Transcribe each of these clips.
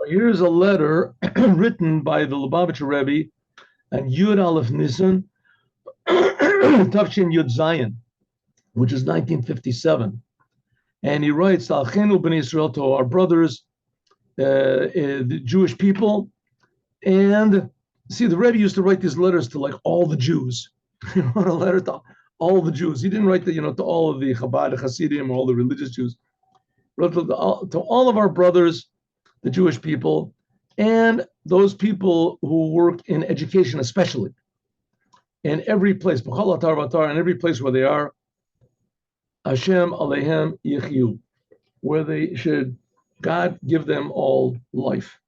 Here's a letter written by the Lubavitcher Rebbe and Yud Aleph Nisan, Tavshin Yud Zayin, which is 1957. And he writes, Alchenu ben Israel, to our brothers, the Jewish people. And see, the Rebbe used to write these letters to like all the Jews. He wrote a letter to all the Jews. He didn't write to all of the Chabad, Hasidim, or all the religious Jews. He wrote to all of our brothers, the Jewish people, and those people who work in education, especially. In every place, in every place where they are, Hashem Alehem Yechiyu, where they should, God give them all life.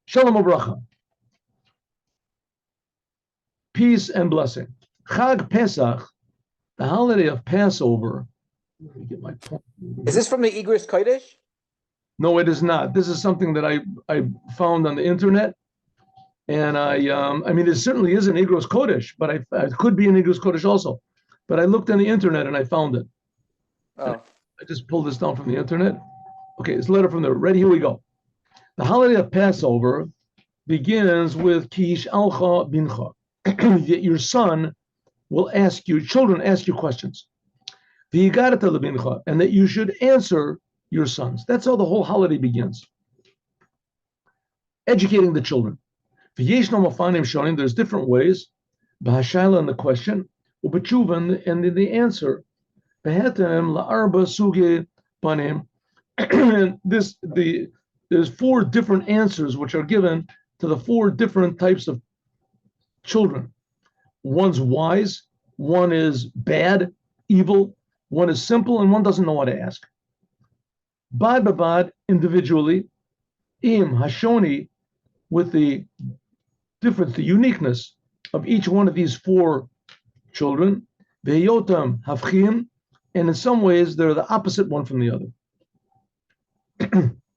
Shalom Ubracha. Peace and blessing. Chag Pesach, the holiday of Passover. Let me get my point. Is this from the Igros Kodesh? No, it is not. This is something that I found on the internet. And I mean, it certainly is an Igros Kodesh, but it could be an Igros Kodesh also. But I looked on the internet and I found it. Oh. I just pulled this down from the internet. Okay, it's a letter from the ready. Here we go. The holiday of Passover begins with Kish Alcha Bincha. That your son will ask you, children ask you questions. And that you should answer your sons. That's how the whole holiday begins. Educating the children. There's different ways. Bahashayla in the question, Ubachuvan and in the answer. There's 4 different answers which are given to the 4 different types of children. One's wise, one is bad, evil, one is simple, and one doesn't know what to ask. Bad babad, individually, im hashoni, with the difference, the uniqueness of each one of these 4 children, veyotam havchim, and in some ways they're the opposite one from the other.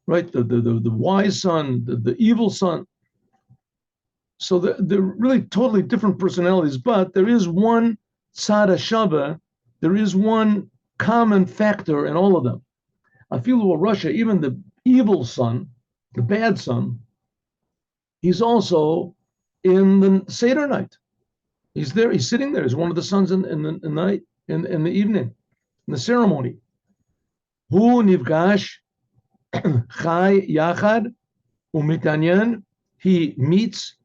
Right, the wise son, the evil son. So they're really totally different personalities, but there is one tzad hashava, there is one common factor in all of them. I feel Russia, even the evil son, the bad son, he's also in the Seder night. He's there, he's sitting there. He's one of the sons in the night, in the evening, in the ceremony. Hu nivgash chai yachad umitanyan. He meets,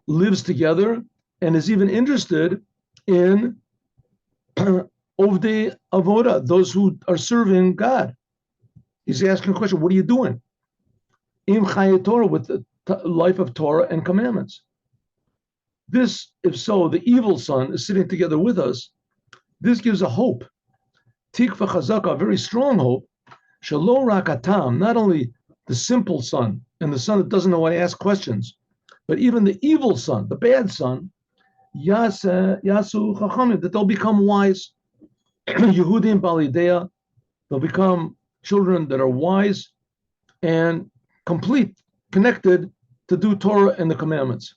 lives together, and is even interested in Ovdei Avoda, those who are serving God. He's asking a question, what are you doing? Im Chayei Torah, with the life of Torah and commandments. This, if so, the evil son is sitting together with us. This gives a hope. Tikva chazaka, a very strong hope. Shelo rak atam, not only the simple son and the son that doesn't know how to ask questions, but even the evil son, the bad son, yasu chachamim, that they'll become wise. Yehudim balidea, they'll become children that are wise and complete, connected to do Torah and the commandments.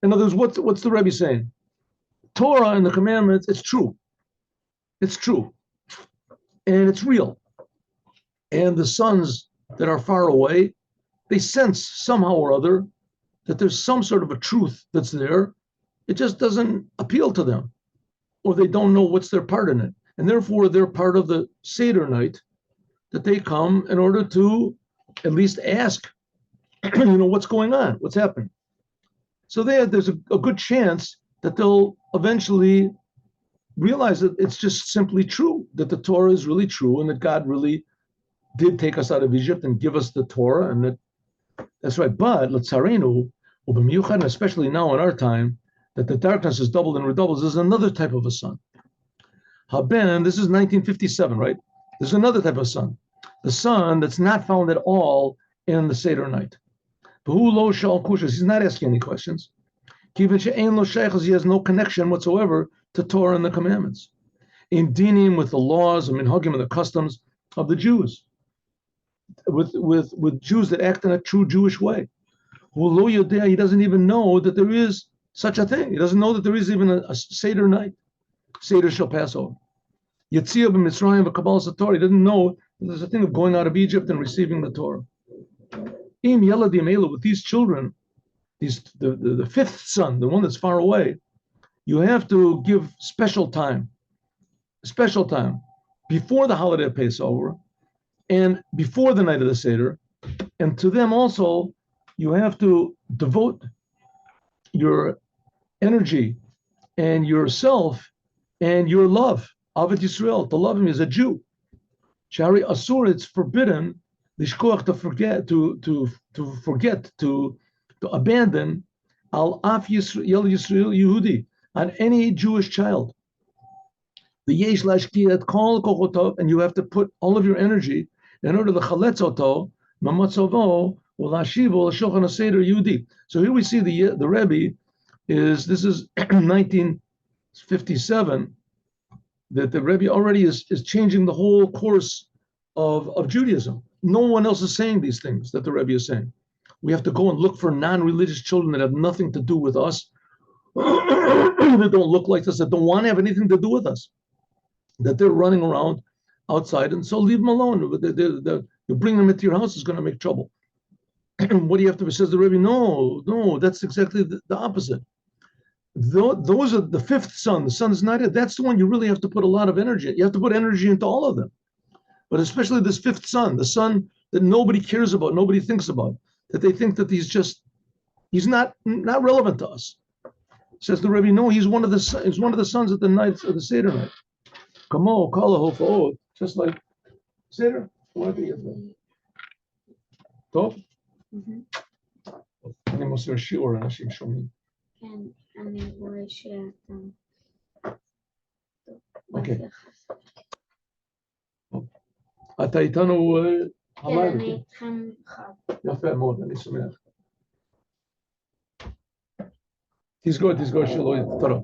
In other words, what's the Rebbe saying? Torah and the commandments, it's true. It's true. And it's real. And the sons that are far away, they sense somehow or other that there's some sort of a truth that's there. It just doesn't appeal to them, or they don't know what's their part in it. And therefore, they're part of the Seder night, that they come in order to at least ask, what's going on, what's happening. So there's a good chance that they'll eventually realize that it's just simply true, that the Torah is really true, and that God really did take us out of Egypt and give us the Torah, and that's right. But l'tzarenu, and especially now in our time, that the darkness is doubled and redoubles. There's another type of a son. Haben, this is 1957, right? There's another type of son. The son that's not found at all in the Seder night. He's not asking any questions. He has no connection whatsoever to Torah and the commandments. In dealing with the laws, minhagim, and the customs of the Jews. With Jews that act in a true Jewish way. He doesn't even know that there is such a thing. He doesn't know that there is even a Seder night. Seder shall pass over. Yetzia b'Mitzrayim v'Kabbalas Torah. He doesn't know There's a thing of going out of Egypt and receiving the Torah. Im Yeladim Ela, with these children, the fifth son, the one that's far away, you have to give special time before the holiday of Passover and before the night of the Seder. And to them also, you have to devote your energy and yourself and your love, Avet Yisrael, to love him as a Jew. Shari Asur, it's forbidden, to forget, to abandon Al Af Yisrael Yehudi, on any Jewish child. The Yesh Lashki Kol Kochotov, and you have to put all of your energy in order to chaletz oto, mamatzovo, ulashivo, l'shulchan seder Yehudi. So here we see the Rebbe this is 1957, that the Rebbe already is changing the whole course of Judaism. No one else is saying these things that the Rebbe is saying. We have to go and look for non-religious children that have nothing to do with us, that don't look like us, that don't want to have anything to do with us, that they're running around outside, and so leave them alone. You bring them into your house is going to make trouble. What do you have to? Says the Rebbe, no, that's exactly the opposite. Those are the fifth son. The son is not it. That's the one you really have to put a lot of energy. You have to put energy into all of them, but especially this fifth son, the son that nobody cares about, nobody thinks about, that they think that he's not relevant to us. Says the Rebbe, no, he's one of the sons at the night of the Seder night. Kamo kala hofa'ot, just like Seder. What do you think? Top. אני מוסר שיעור, אנשים שומעים. כן, אני רואה שאתה... אוקיי. אתה איתנו כן, אני איתכם חד. יפה מאוד, אני שמח. תסגור שלא יתראה.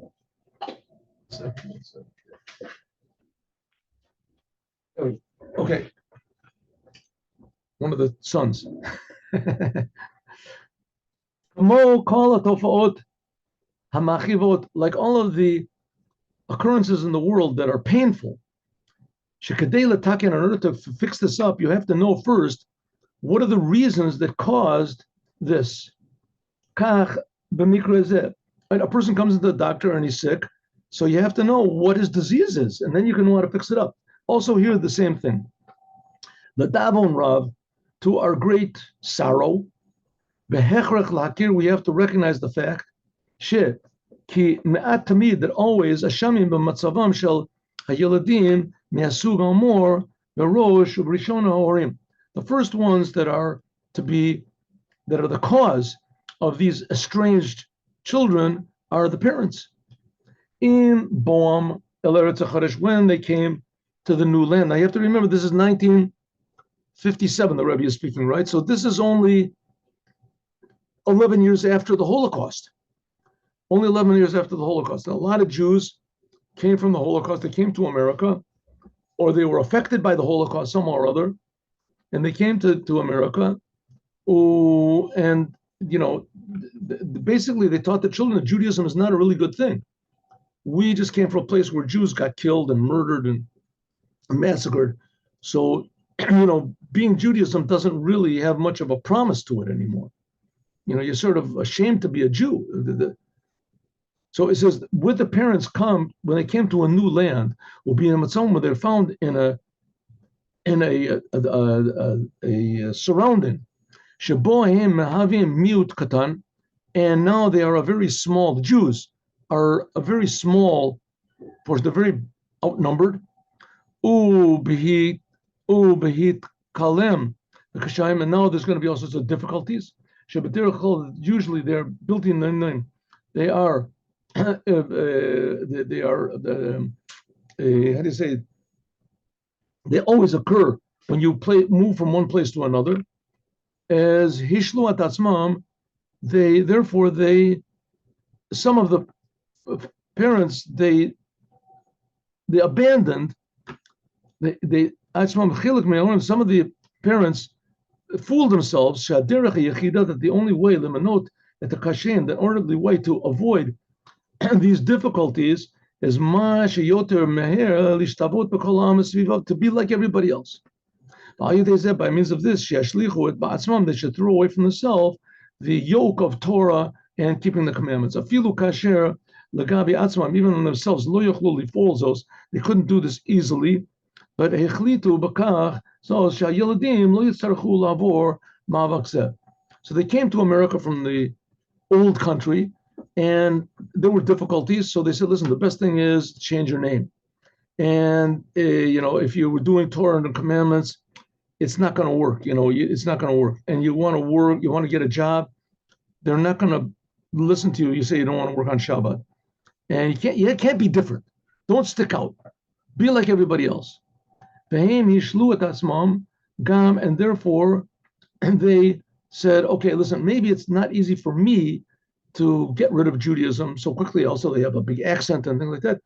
Okay. One of the sons. Like all of the occurrences in the world that are painful, in order to fix this up, you have to know first what are the reasons that caused this. A person comes to the doctor and he's sick, so you have to know what his disease is, and then you can know how to fix it up. Also here, the same thing. The Davon Rav, to our great sorrow, we have to recognize the fact that always ashamim b'matzavam shel hayeladim me'asug amor berosh u'brishona horim. The first ones that are the cause of these estranged children are the parents. In Boam El Eretz HaChadosh, when they came to the new land. Now you have to remember, this is 1957, the Rebbe is speaking, right? So this is only 11 years after the Holocaust. Only 11 years after the Holocaust. Now, a lot of Jews came from the Holocaust. They came to America, or they were affected by the Holocaust somehow or other, and they came to America. And, basically they taught the children that Judaism is not a really good thing. We just came from a place where Jews got killed and murdered and massacred. So, being Judaism doesn't really have much of a promise to it anymore. You're sort of ashamed to be a Jew. So it says, with the parents when they came to a new land, will be in Matzah, where they're found in a surrounding. Shebohem mehavim miut katan, and now they are a very small. The Jews are a very small portion. They're very outnumbered. Behit kalem, and now there's going to be all sorts of difficulties. Usually they're built in the name. They are how do you say? They always occur when you move from one place to another. As hishlu atatzmam, some of the parents they abandoned. Some of the parents fooled themselves that the only way limanot at the kashem, the orderly way to avoid these difficulties is to be like everybody else. By means of this, they should throw away from themselves the yoke of Torah and keeping the commandments. Even on themselves, they couldn't do this easily. But so they came to America from the old country, and there were difficulties. So they said, listen, the best thing is change your name. And, if you were doing Torah and the commandments, it's not going to work. It's not going to work. And you want to work, you want to get a job, they're not going to listen to you. You say you don't want to work on Shabbat. And you can't be different. Don't stick out. Be like everybody else. And therefore, they said, okay, listen, maybe it's not easy for me to get rid of Judaism so quickly. Also, they have a big accent and things like that.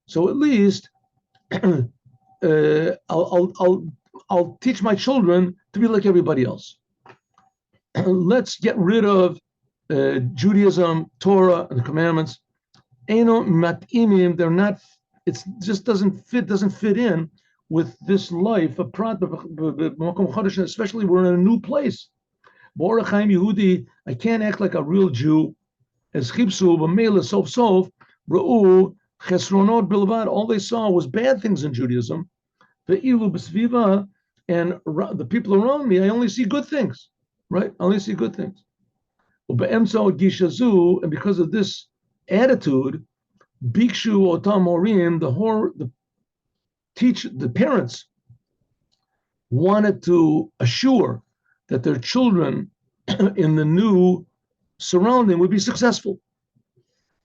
So at least I'll teach my children to be like everybody else. Let's get rid of Judaism, Torah, and the commandments. They're not. It just doesn't fit in with this life. Especially we're in a new place. I can't act like a real Jew. As chipsu b'meila sof sof ra'u chesronot bilvad. All they saw was bad things in Judaism. Ve'ilu b'sviva, and the people around me, I only see good things. Right? I only see good things. And because of this attitude, Bikshu Otam Morim, the parents wanted to assure that their children in the new surrounding would be successful.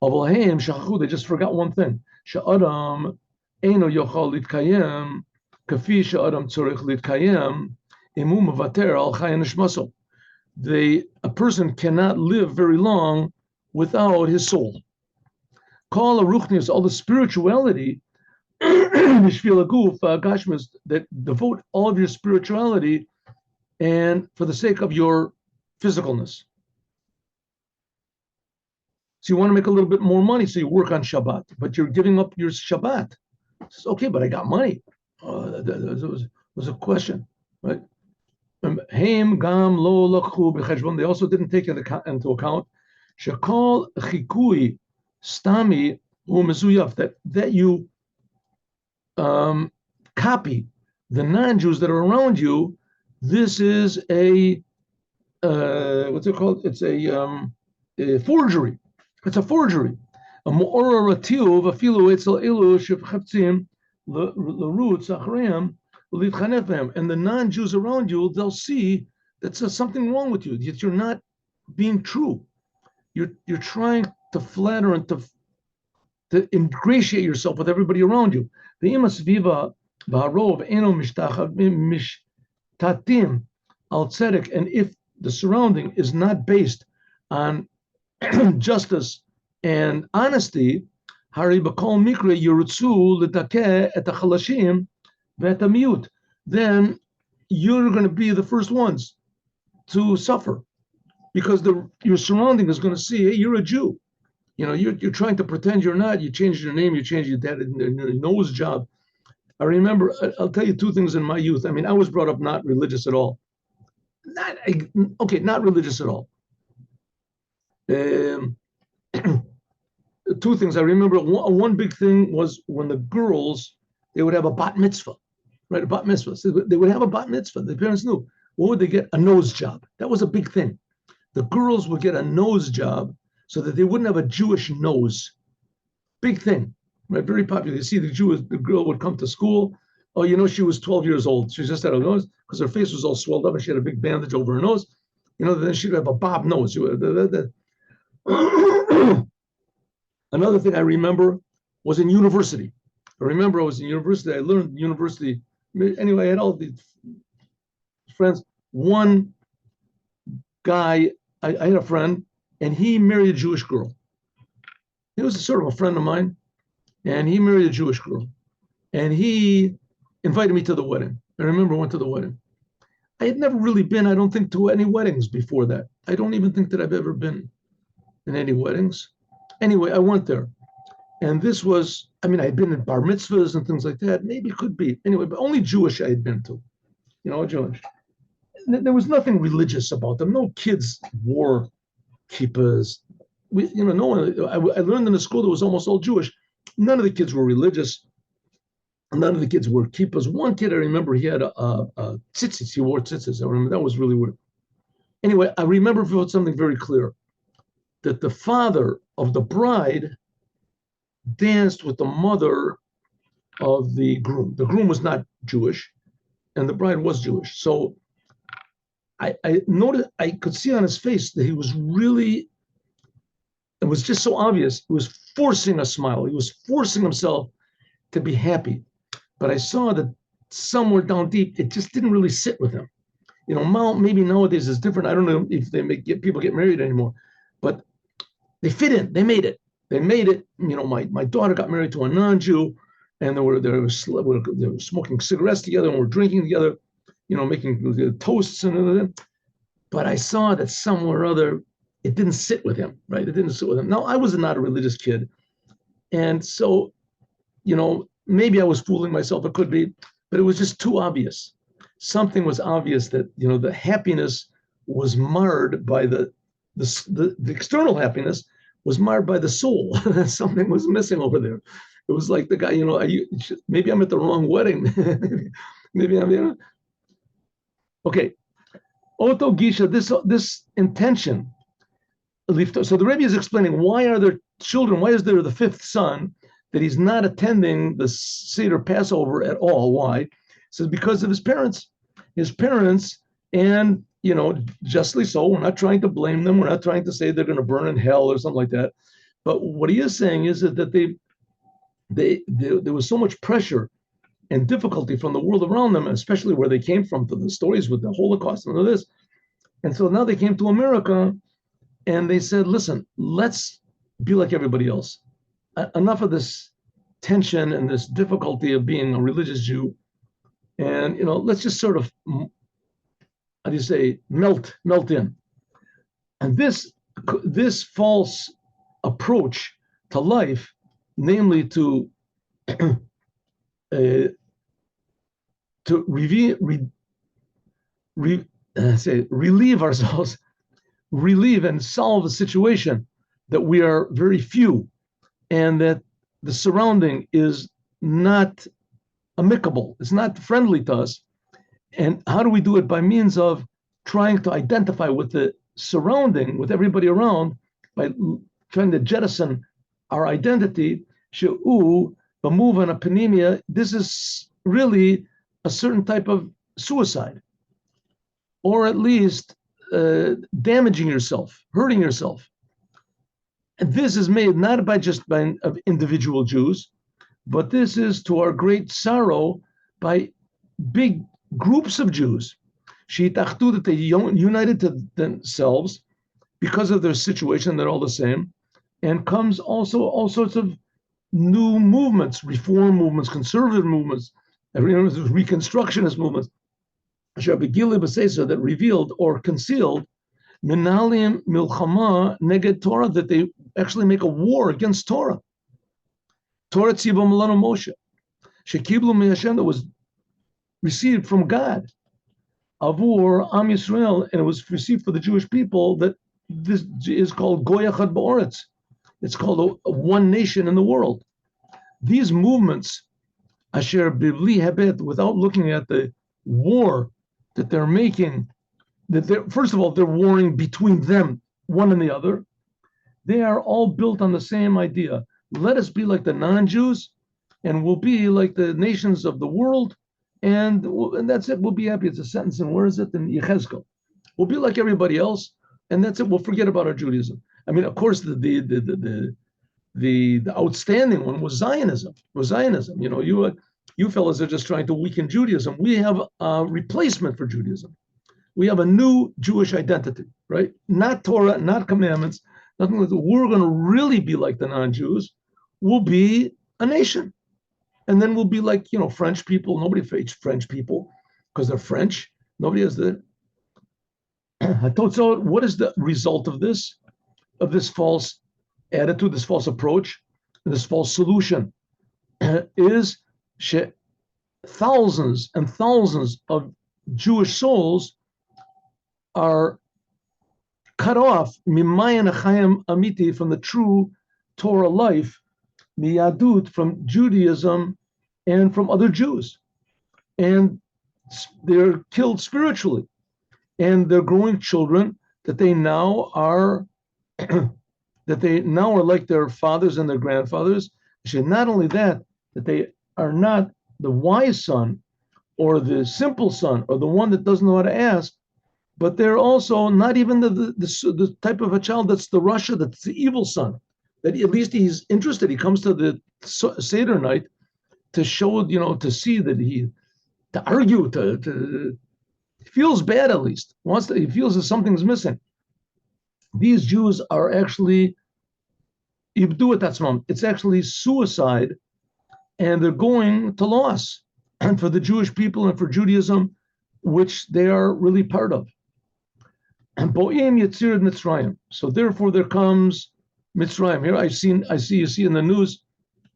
They just forgot one thing. Sha'adam eino yochal litkayem kafi sha'adam tzorich litkayem imu mevater al chayin nishmaso. A person cannot live very long without his soul. Call a ruchnius, all the spirituality, that devote all of your spirituality and for the sake of your physicalness. So you want to make a little bit more money, so you work on Shabbat, but you're giving up your Shabbat. It's okay, but I got money. That was a question, right? They also didn't take into account shekol chikui stami umezuyaf, that you copy the non-Jews that are around you. This is a what's it called? It's a forgery. It's a forgery. A mo'ora rativ afilu etzel elu shefchaptzim l'rutz achreim. And the non-Jews around you, they'll see that there's something wrong with you, that you're not being true. You're trying to flatter and to ingratiate yourself with everybody around you. And if the surrounding is not based on justice and honesty, then you're going to be the first ones to suffer, because your surrounding is going to see, hey, you're a Jew. You're trying to pretend you're not. You changed your name, you changed your dad, your nose job. I remember, I'll tell you two things in my youth. I mean, I was brought up not religious at all. Not religious at all. Two things I remember. One big thing was when the girls, they would have a bat mitzvah, right? A bat mitzvah. So they would have a bat mitzvah. The parents knew. What would they get? A nose job. That was a big thing. The girls would get a nose job so that they wouldn't have a Jewish nose. Big thing, right? Very popular. You see the girl would come to school. Oh, she was 12 years old. She just had a nose because her face was all swelled up and she had a big bandage over her nose. Then she'd have a bob nose. Another thing I remember was in university. I remember I was in university. I learned university. Anyway, I had all these friends. One guy, I had a friend, and he married a Jewish girl. He was sort of a friend of mine, and he married a Jewish girl. And he invited me to the wedding. I remember I went to the wedding. I had never really been, I don't think, to any weddings before that. I don't even think that I've ever been in any weddings. Anyway, I went there. And this was, I had been in bar mitzvahs and things like that. Maybe it could be. Anyway, but only Jewish I had been to. Jewish. There was nothing religious about them. No kids wore kippahs. No one. I learned in the school that was almost all Jewish. None of the kids were religious. None of the kids wore kippahs. One kid, I remember, he had a tzitzis. He wore tzitzis. I remember that was really weird. Anyway, I remember something very clear, that the father of the bride danced with the mother of the groom. The groom was not Jewish, and the bride was Jewish. So I noticed, I could see on his face that he was really, it was just so obvious, he was forcing a smile. He was forcing himself to be happy. But I saw that somewhere down deep, it just didn't really sit with him. Maybe nowadays it's different. I don't know if people get married anymore, but they fit in. They made it. My daughter got married to a non-Jew, and they were smoking cigarettes together, and we're drinking together, making toasts and everything. But I saw that somewhere or other, it didn't sit with him, right? It didn't sit with him. Now, I was not a religious kid, and so, maybe I was fooling myself. It could be, but it was just too obvious. Something was obvious that the happiness was marred by the external happiness was marred by the soul. Something was missing over there. It was like the guy, maybe I'm at the wrong wedding. Maybe I'm, okay. Oto Gisha, this intention. So the Rebbe is explaining, why are there children? Why is there the fifth son that he's not attending the Seder Passover at all? Why? He says because of his parents. His parents, and justly so. We're not trying to blame them. We're not trying to say they're going to burn in hell or something like that. But what he is saying is that there was so much pressure and difficulty from the world around them, especially where they came from, the stories with the Holocaust and all this. And so now they came to America, and they said, listen, let's be like everybody else. Enough of this tension and this difficulty of being a religious Jew. And, let's just sort of, melt in. And this false approach to life, namely to relieve and solve a situation that we are very few, and that the surrounding is not amicable, it's not friendly to us. And how do we do it? By means of trying to identify with the surrounding, with everybody around, by trying to jettison our identity. She'u b'muvan apanimia. This is really a certain type of suicide, or at least damaging yourself, hurting yourself. And this is made not by individual Jews, but this is, to our great sorrow, by big groups of Jews. That they united to themselves because of their situation. They're all the same. And comes also all sorts of new movements, reform movements, conservative movements, reconstructionist movements, that revealed or concealed Menalim Milchama Neged Torah, that they actually make a war against Torah. Torah Tziva Milano Moshe, Shekiblu Me'Hashem, that was received from God, Avur Am Yisrael, and it was received for the Jewish people, that this is called Goy Echad Ba'aretz. It's called a one nation in the world. These movements, Asher Bibli Hebet, without looking at the war that they're making, first of all, they're warring between them, one and the other. They are all built on the same idea. Let us be like the non-Jews, and we'll be like the nations of the world, and that's it. We'll be happy. It's a sentence, and where is it? In Yechezkel. We'll be like everybody else, and that's it. We'll forget about our Judaism. I mean, of course, the outstanding one was Zionism. You fellas are just trying to weaken Judaism. We have a replacement for Judaism. We have a new Jewish identity, right? Not Torah, not commandments, nothing like that. We're going to really be like the non-Jews. We'll be a nation. And then we'll be like, French people. Nobody hates French people because they're French. Nobody has the... So what is the result of this false attitude, this false approach, this false solution? Is thousands and thousands of Jewish souls are cut off mimayan achayim amiti, from the true Torah life, miyadut, from Judaism and from other Jews, and they're killed spiritually, and they're growing children that they now are like their fathers and their grandfathers. Not only that they are not the wise son or the simple son or the one that doesn't know how to ask, but they're also not even the type of a child that's the Russia, that's the evil son, that at least he's interested. He comes to the Seder night to show, to see that to argue, to he feels bad, at least. He feels that something's missing. These Jews are actually ibdu at that moment. It's actually suicide, and they're going to loss, and for the Jewish people and for Judaism, which they are really part of. And Bo'im Yitzir Mitzrayim. So therefore there comes Mitzrayim. Here you see in the news,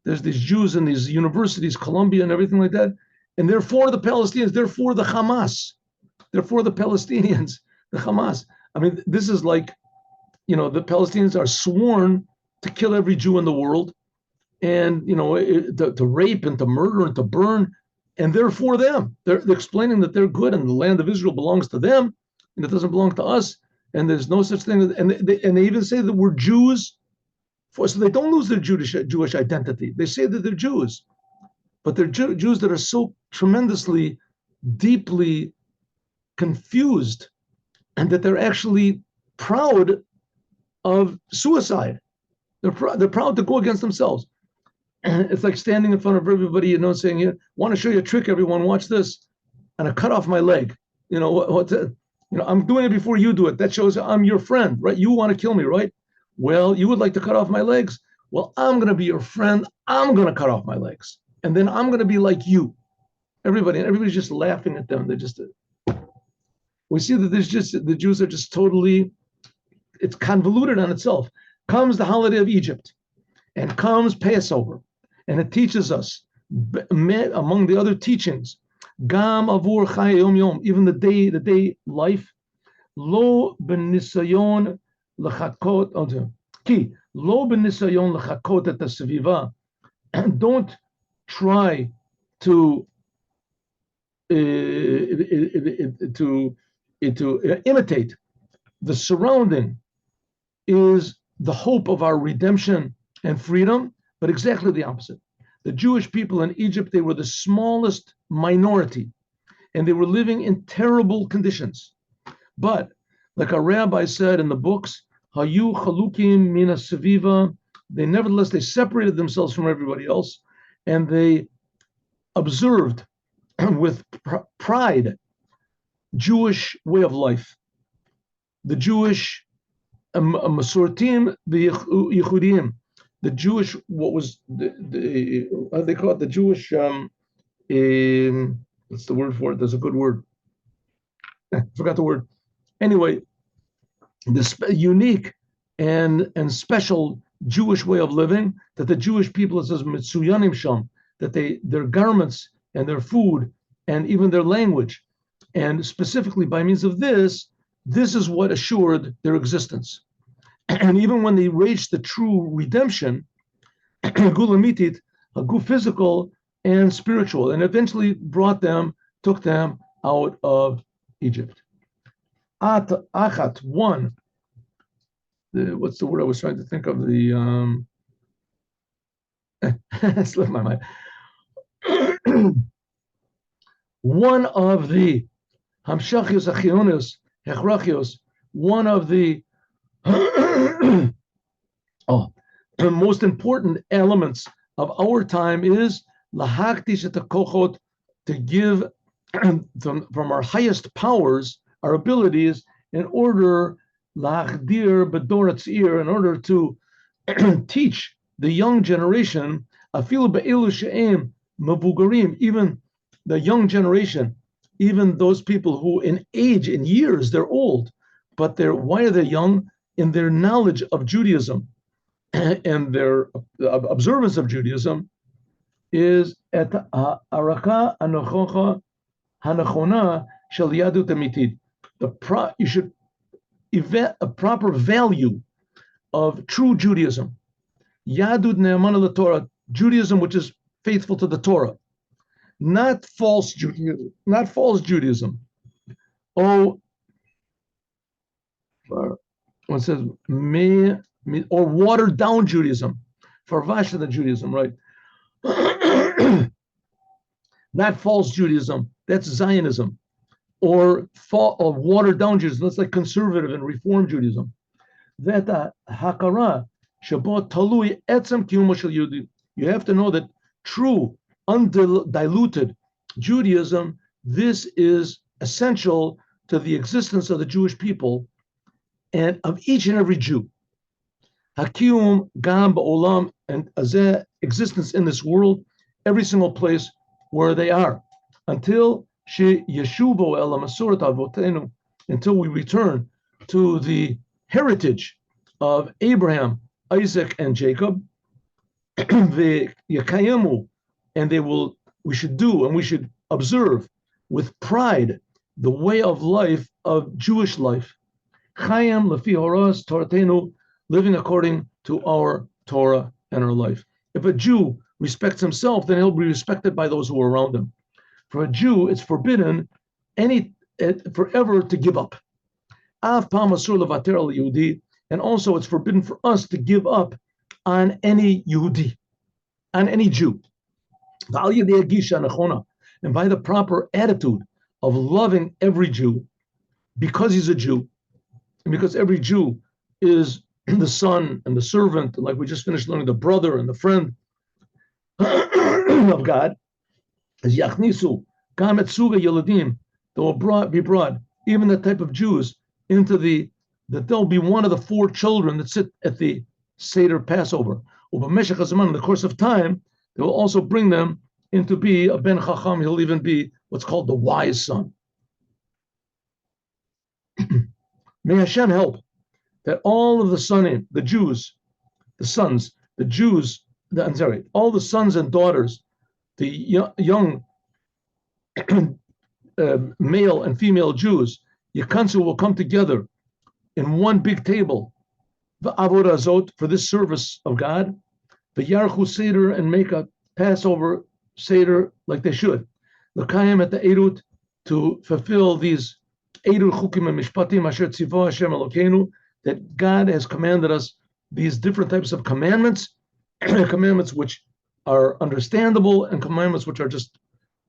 there's these Jews in these universities, Columbia and everything like that, and they're for the Palestinians, they're for the Hamas. They're for the Palestinians, the Hamas. I mean, this is like, the Palestinians are sworn to kill every Jew in the world, and to rape and to murder and to burn, and they're for them. They're explaining that they're good and the land of Israel belongs to them and it doesn't belong to us, and there's no such thing. And they even say that we're Jews, so they don't lose their Jewish identity. They say that they're Jews, but they're Jews that are so tremendously, deeply confused, and that they're actually proud of suicide. They're proud to go against themselves. And it's like standing in front of everybody, saying, want to show you a trick, everyone, watch this. And I cut off my leg. I'm doing it before you do it. That shows I'm your friend, right? You want to kill me, right? Well, you would like to cut off my legs. Well, I'm going to be your friend. I'm going to cut off my legs. And then I'm going to be like you. Everybody's just laughing at them. We see that the Jews are just totally, it's convoluted on itself. Comes the holiday of Egypt, and comes Passover, and it teaches us, among the other teachings, Gam avur chai yom yom, even the day life, lo benisayon lechakot, ki lo benisayon lechakot et haseviva, and don't try to imitate the surrounding is the hope of our redemption and freedom, but exactly the opposite. The Jewish people in Egypt, they were the smallest minority, and they were living in terrible conditions. But like a rabbi said in the books, Hayu chalukim mina seviva, they separated themselves from everybody else, and they observed with pride Jewish way of life, the Jewish Masortim, the Yehudim, the Jewish, what was how do they call it? The Jewish, what's the word for it? There's a good word. I forgot the word. Anyway, this unique and special Jewish way of living that the Jewish people, it says Mitsuyanim Sham, that their garments and their food and even their language, and specifically by means of this is what assured their existence. And even when they reached the true redemption, Gulamitit, a good physical and spiritual, and eventually took them out of Egypt. Achat, one. What's the word I was trying to think of? Slipped my mind. One of the Hamshachios Achionis, Hechrachios, one of the most important elements of our time is lahaktish et hakochot, to give from our highest powers, our abilities, in order lahachdir bedor tzir, in order to teach the young generation, afilu be'ilu she'em mevugarim, even the young generation, even those people who in age, in years, they're old, but why are they young? In their knowledge of Judaism and their observance of Judaism is at araka anochocha hanachona shel yadut emitid. You should event a proper value of true Judaism. Yadut ne'amana Torah, Judaism which is faithful to the Torah, not false Judaism, not false Judaism. Oh, one says or watered down Judaism, farvashta Judaism, right? Not false Judaism, that's Zionism, or watered down Judaism, that's like conservative and reform Judaism. That hakara shabot talui etzem kiyumo shel Yehudi. You have to know that true, undiluted Judaism, this is essential to the existence of the Jewish people and of each and every Jew. Hakiyum gam ba'olam, and azeh, existence in this world, every single place where they are, until she yeshuvo el masurat avotenu, until we return to the heritage of Abraham, Isaac, and Jacob. The yakayamu, and we should observe with pride the way of life of Jewish life. Chayam lefi horas toratenu, living according to our Torah and our life. If a Jew respects himself, then he'll be respected by those who are around him. For a Jew, it's forbidden forever to give up. Av pam asur levater al Yehudi, and also it's forbidden for us to give up on any Yehudi, on any Jew. And by the proper attitude of loving every Jew, because he's a Jew, and because every Jew is the son and the servant, like we just finished learning, the brother and the friend of God, as yachnisu kam et suga yeladim, they will be brought, even the type of Jews, that they'll be one of the 4 children that sit at the Seder Passover. In the course of time, they will also bring them into be a ben chacham. He'll even be what's called the wise son. May Hashem help that all of the all the sons and daughters, the young male and female Jews, Yekansu, will come together in one big table, the avodah zot, for this service of God, the yarchu seder, and make a Passover seder like they should, l'kayim at the erut, to fulfill these erut chukim and mishpatim asher tzivah Hashem Elokeinu, that God has commanded us these different types of commandments, commandments which are understandable, and commandments which are just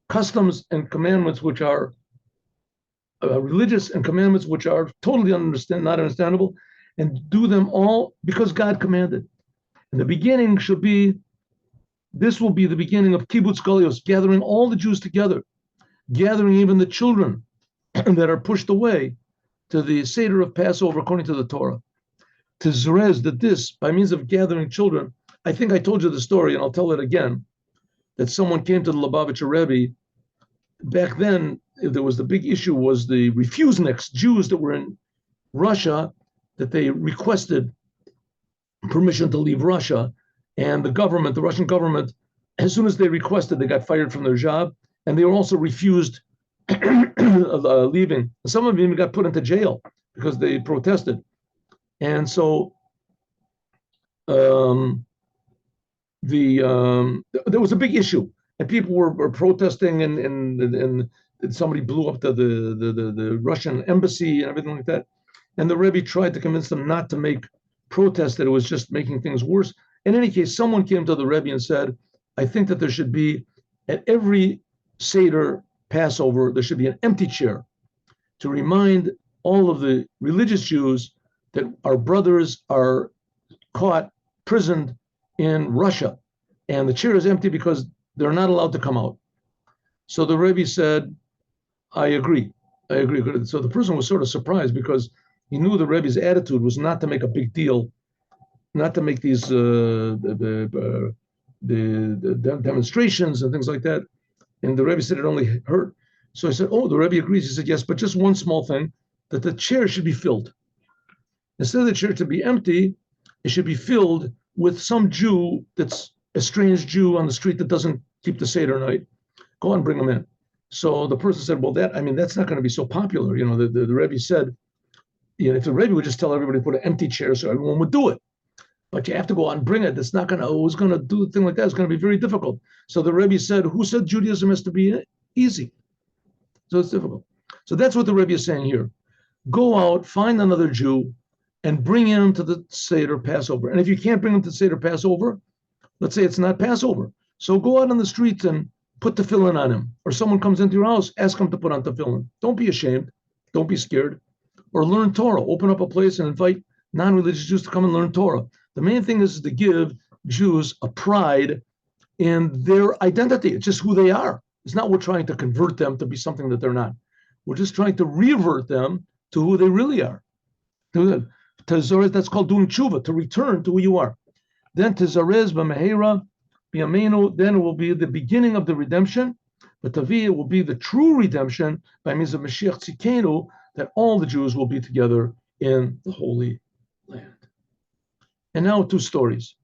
customs, and commandments which are religious, and commandments which are totally not understandable, and do them all because God commanded. And the beginning this will be the beginning of kibbutz galios, gathering all the Jews together, gathering even the children that are pushed away to the Seder of Passover according to the Torah. To zerez, that this, by means of gathering children, I think I told you the story, and I'll tell it again, that someone came to the Lubavitcher Rebbe. Back then, there was the big issue was the refuseniks, Jews that were in Russia, that they requested permission to leave Russia, and the Russian government, as soon as they requested, they got fired from their job, and they were also refused leaving. Some of them even got put into jail because they protested. And so there was a big issue, and people were protesting, and somebody blew up the Russian embassy and everything like that. And the Rebbe tried to convince them not to make protests, that it was just making things worse. In any case, someone came to the Rebbe and said, I think that there should be, at every Seder Passover, there should be an empty chair to remind all of the religious Jews that our brothers are caught, prisoned in Russia, and the chair is empty because they're not allowed to come out. So the Rebbe said, I agree. So the person was sort of surprised, because he knew the Rebbe's attitude was not to make a big deal, not to make these the demonstrations and things like that. And the Rebbe said it only hurt. So I said, oh, the Rebbe agrees. He said, yes, but just one small thing, that the chair should be filled. Instead of the chair to be empty, it should be filled with some Jew that's a strange Jew on the street that doesn't keep the Seder night. Go on, bring him in. So the person said, well, that's not going to be so popular. The Rebbe said, if the Rebbe would just tell everybody to put an empty chair so everyone would do it. But you have to go out and bring it. It's not going to, who's going to do a thing like that? It's going to be very difficult. So the Rebbe said, who said Judaism has to be easy? So it's difficult. So that's what the Rebbe is saying here. Go out, find another Jew, and bring him to the Seder Passover. And if you can't bring him to the Seder Passover, let's say it's not Passover. So go out on the streets and put tefillin on him. Or someone comes into your house, ask him to put on tefillin. Don't be ashamed. Don't be scared. Or learn Torah. Open up a place and invite non-religious Jews to come and learn Torah. The main thing is to give Jews a pride in their identity. It's just who they are. It's not we're trying to convert them to be something that they're not. We're just trying to revert them to who they really are. That's called doing tshuva, to return to who you are. Then tizarez b'mehera b'yameinu, then it will be the beginning of the redemption, but tavi, it will be the true redemption by means of Moshiach tzidkenu, that all the Jews will be together in the Holy Land. And now 2 stories.